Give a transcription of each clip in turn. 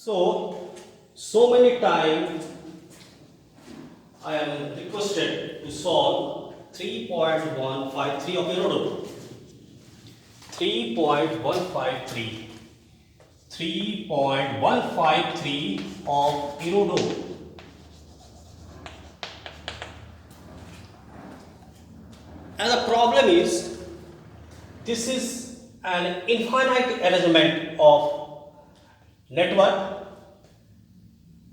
So many times I am requested to solve 3.153 of Erodo. 3.153. 3.153 of Erodo. And the problem is, this is an infinite arrangement of network,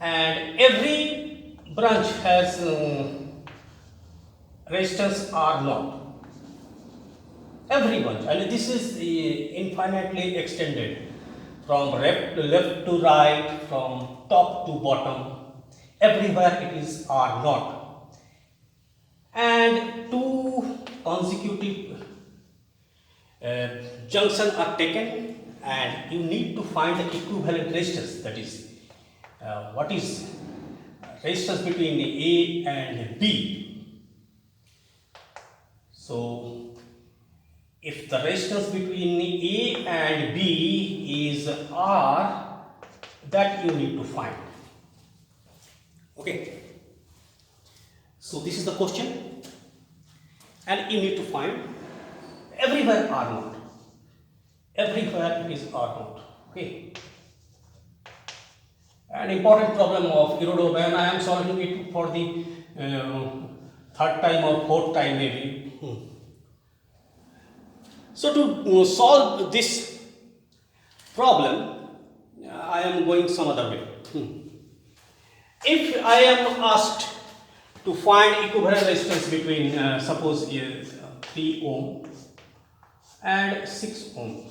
and every branch has resistance R0. Every branch, and this is infinitely extended from left to right, from top to bottom. Everywhere it is R0. And two consecutive junctions are taken, and you need to find the equivalent resistance, that is what is resistance between A and B. So if the resistance between A and B is R, that you need to find. Okay, so this is the question, and you need to find everywhere R0. Everywhere it is R0. Okay. An important problem of Erodo, when I am solving it for the third time or fourth time maybe. So to solve this problem, I am going some other way. If I am asked to find equivalent resistance between suppose 3 ohm and 6 ohm.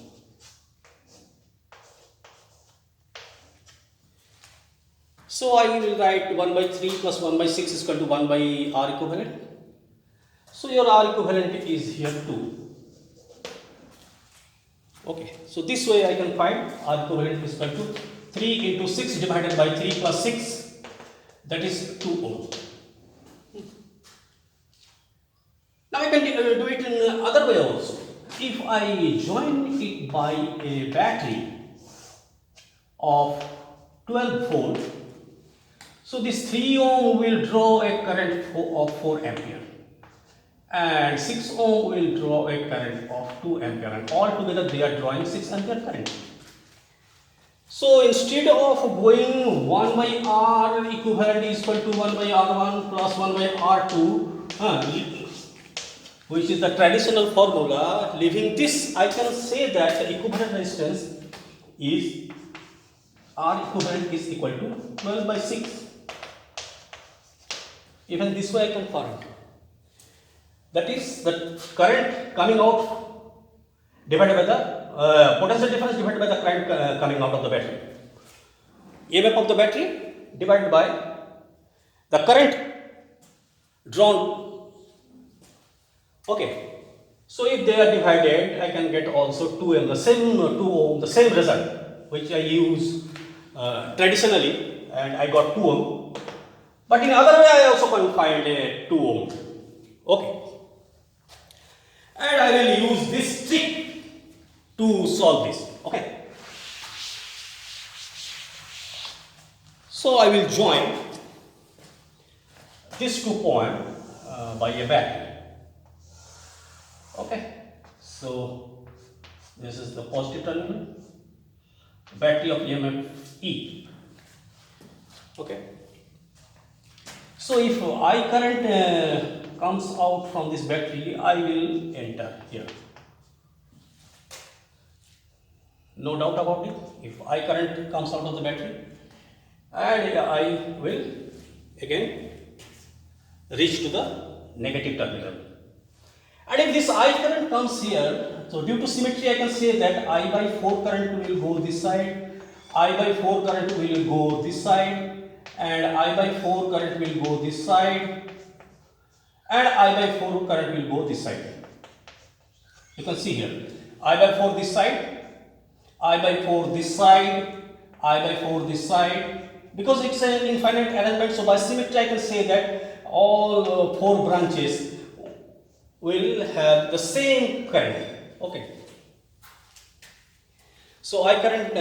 So I will write 1 by 3 plus 1 by 6 is equal to 1 by R equivalent. So your R equivalent is here 2. Okay, so this way I can find R equivalent is equal to 3 into 6 divided by 3 plus 6, that is 2 ohm. Now I can do it in other way also. If I join it by a battery of 12 volt, so this 3 ohm will draw a current of 4 ampere, and 6 ohm will draw a current of 2 ampere, and all together they are drawing 6 ampere current. So instead of going 1 by R equivalent is equal to 1 by R1 plus 1 by R2, which is the traditional formula, leaving this, I can say that the equivalent resistance is R equivalent is equal to 12 by 6. Even this way I can find. That is the current coming out divided by the potential difference divided by the current coming out of the battery. EMF of the battery divided by the current drawn. Okay. So if they are divided, I can get also 2 ohm, the same 2 ohm, the same result which I use traditionally, and I got 2 ohm. But in other way I also can find a 2 ohm. Okay. And I will use this trick to solve this. Okay. So I will join these 2 points by a battery. Okay. So this is the positive terminal, battery of EMF E. Okay. So if I current comes out from this battery, I will enter here. No doubt about it. If I current comes out of the battery, and I will again reach to the negative terminal. And if this I current comes here, so due to symmetry I can say that I by 4 current will go this side, I by 4 current will go this side, and I by 4 current will go this side, and I by 4 current will go this side. You can see here, I by 4 this side, I by 4 this side, I by 4 this side, because it's an infinite arrangement. So by symmetry I can say that all 4 branches will have the same current. Okay. So I current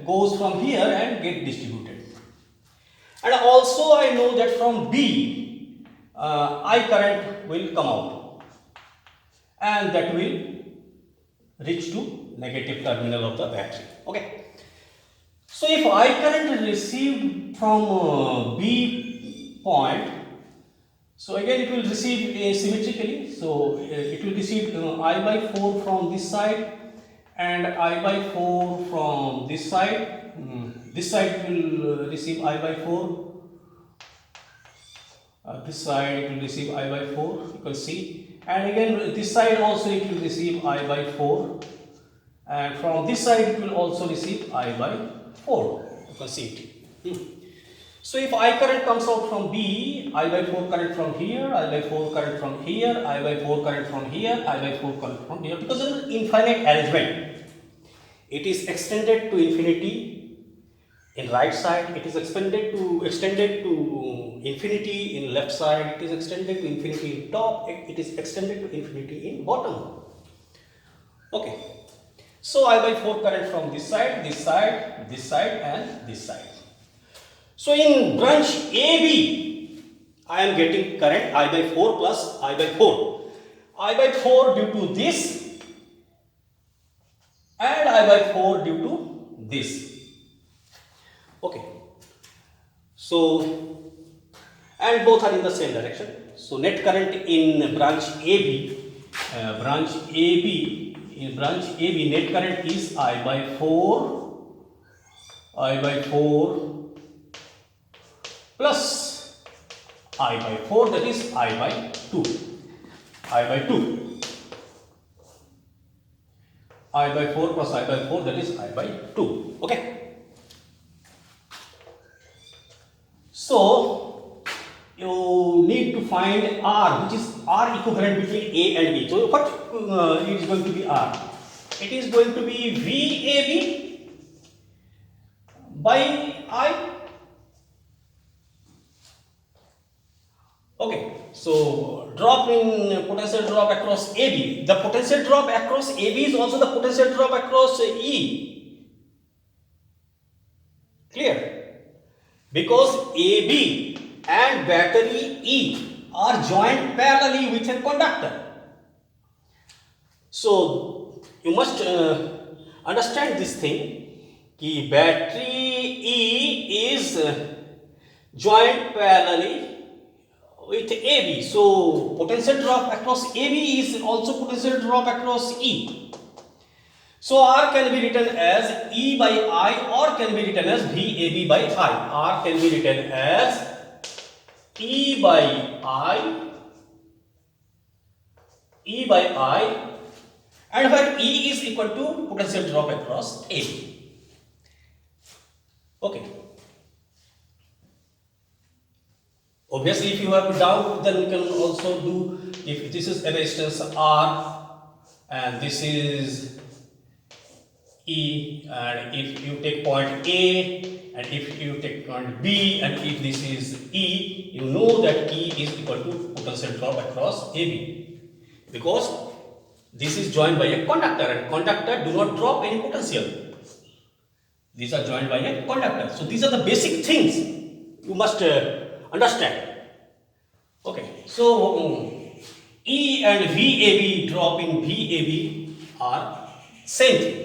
goes from here and get distributed. And also I know that from B, I current will come out, and that will reach to negative terminal of the battery. Okay. So if I current received from B point, so again it will receive symmetrically. So it will receive I by 4 from this side and I by 4 from this side. This side will receive I by 4. This side it will receive I by 4. You can see. And again this side also it will receive I by 4. And from this side it will also receive I by 4. You can see it. So if I current comes out from B, I by 4 current from here, I by 4 current from here, I by 4 current from here, I by 4 current from here, because of an infinite arrangement. It is extended to infinity in right side, it is extended to infinity in left side, it is extended to infinity in top, it is extended to infinity in bottom. Okay. So I by 4 current from this side, this side, this side and this side. So in branch AB, I am getting current I by 4 plus I by 4. I by 4 due to this and I by 4 due to this. Okay. So, and both are in the same direction. So net current in branch AB, net current is I by 4 plus I by 4, that is I by 2. I by 4 plus I by 4, that is I by 2. Okay. So you need to find R, which is R equivalent between A and B. So what is going to be R? It is going to be VAB by I. Okay, so drop in potential drop across AB. The potential drop across AB is also the potential drop across E. Clear? Because AB and battery E are joined parallelly with a conductor. So you must understand this thing, कि battery E is joined parallelly with AB. So potential drop across AB is also potential drop across E. So R can be written as E by I or can be written as VAB by I. R can be written as E by I, and where E is equal to potential drop across AB. Okay. Obviously, if you have doubt, then you can also do, if this is a resistance R and this is E, and if you take point A and if you take point B and if this is E, you know that E is equal to potential drop across AB, because this is joined by a conductor and conductor do not drop any potential. These are joined by a conductor. So these are the basic things you must understand. Okay, so E and VAB, drop in VAB are same thing.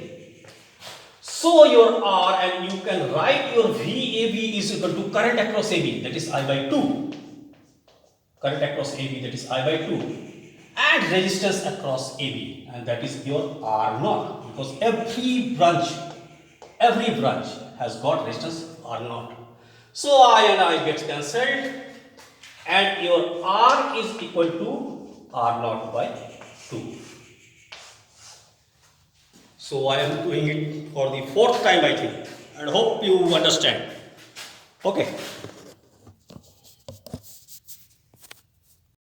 So your R, and you can write your VAB is equal to current across AB, that is I by 2. Current across AB, that is I by 2. And resistance across AB, and that is your R naught, because every branch has got resistance R naught. So I and I gets cancelled, and your R is equal to R naught by 2. So I am doing it for the 4th time, I think, and hope you understand. Okay.